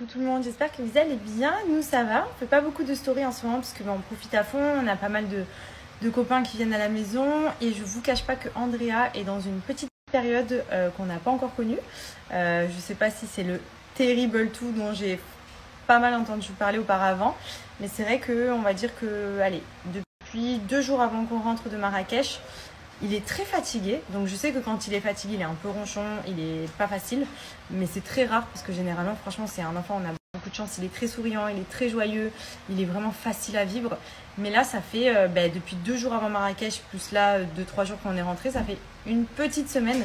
Coucou tout le monde, j'espère que vous allez bien. Nous ça va, on fait pas beaucoup de stories en ce moment parce que on profite à fond, on a pas mal de copains qui viennent à la maison et je vous cache pas que Andrea est dans une petite période qu'on n'a pas encore connue. Je sais pas si c'est le terrible tout dont j'ai pas mal entendu parler auparavant, mais c'est vrai que on va dire que, allez, depuis 2 jours avant qu'on rentre de Marrakech, il est très fatigué, donc je sais que quand il est fatigué, il est un peu ronchon, il est pas facile, mais c'est très rare parce que généralement, franchement, c'est un enfant, on a beaucoup de chance, il est très souriant, il est très joyeux, il est vraiment facile à vivre. Mais là, ça fait depuis 2 jours avant Marrakech, plus là 2-3 jours qu'on est rentré, ça fait une petite semaine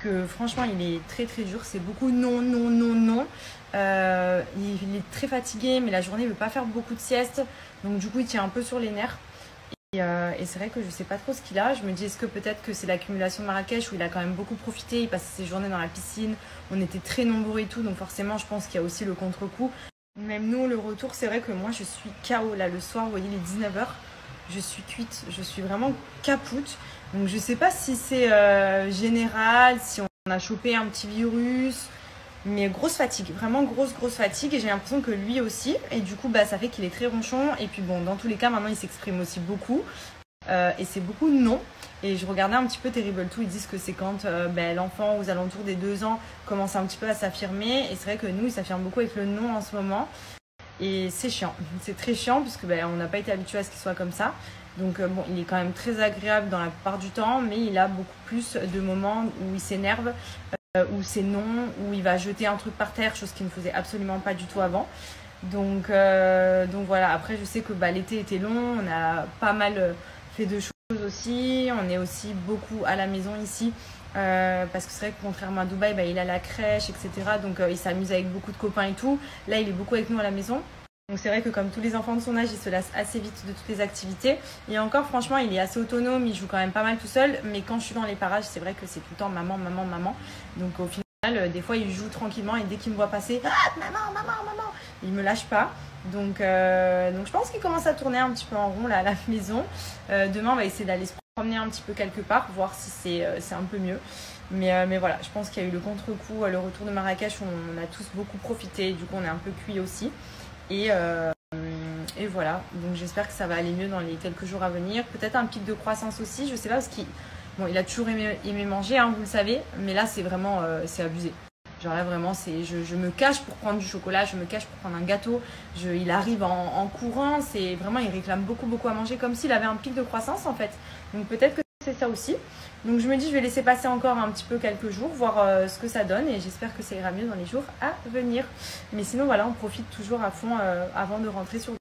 que franchement, il est très très dur, c'est beaucoup non, non, non, non. Il est très fatigué, mais la journée, il veut pas faire beaucoup de sieste, donc du coup, il tient un peu sur les nerfs. Et c'est vrai que je sais pas trop ce qu'il a. Je me dis, est-ce que peut-être que c'est l'accumulation de Marrakech où il a quand même beaucoup profité, il passait ses journées dans la piscine, on était très nombreux et tout, donc forcément je pense qu'il y a aussi le contre-coup. Même nous, le retour, c'est vrai que moi je suis KO là le soir, vous voyez les 19h, je suis cuite, je suis vraiment capoute. Donc je sais pas si c'est général, si on a chopé un petit virus, mais grosse fatigue, vraiment grosse fatigue et j'ai l'impression que lui aussi et du coup ça fait qu'il est très ronchon et puis bon dans tous les cas maintenant il s'exprime aussi beaucoup et c'est beaucoup non et je regardais un petit peu Terrible 2, ils disent que c'est quand l'enfant aux alentours des 2 ans commence un petit peu à s'affirmer et c'est vrai que nous il s'affirme beaucoup avec le non en ce moment et c'est chiant, c'est très chiant puisque on n'a pas été habitué à ce qu'il soit comme ça. Donc bon, il est quand même très agréable dans la plupart du temps, mais il a beaucoup plus de moments où il s'énerve, où c'est non, où il va jeter un truc par terre, chose qu'il ne faisait absolument pas du tout avant. Donc voilà, après je sais que l'été était long, on a pas mal fait de choses aussi, on est aussi beaucoup à la maison ici, parce que c'est vrai que contrairement à Dubaï, il a la crèche, etc. Donc il s'amuse avec beaucoup de copains et tout. Là il est beaucoup avec nous à la maison. Donc c'est vrai que comme tous les enfants de son âge, il se lasse assez vite de toutes les activités. Et encore, franchement, il est assez autonome, il joue quand même pas mal tout seul. Mais quand je suis dans les parages, c'est vrai que c'est tout le temps maman, maman, maman. Donc au final, des fois, il joue tranquillement et dès qu'il me voit passer, ah, maman, maman, maman, il me lâche pas. Donc je pense qu'il commence à tourner un petit peu en rond là à la maison. Demain, on va essayer d'aller se promener un petit peu quelque part, voir si c'est un peu mieux. Mais voilà, je pense qu'il y a eu le contre-coup, le retour de Marrakech, où on a tous beaucoup profité. Du coup, on est un peu cuit aussi. Et voilà, donc j'espère que ça va aller mieux dans les quelques jours à venir. Peut-être un pic de croissance aussi, je sais pas, parce qu'il a toujours aimé manger, hein, vous le savez, mais là c'est vraiment c'est abusé. Genre là vraiment, je me cache pour prendre du chocolat, je me cache pour prendre un gâteau, il arrive en courant, c'est vraiment, il réclame beaucoup à manger, comme s'il avait un pic de croissance en fait. Donc peut-être que c'est ça aussi. Donc je me dis je vais laisser passer encore un petit peu quelques jours, voir ce que ça donne et j'espère que ça ira mieux dans les jours à venir. Mais sinon voilà, on profite toujours à fond avant de rentrer sur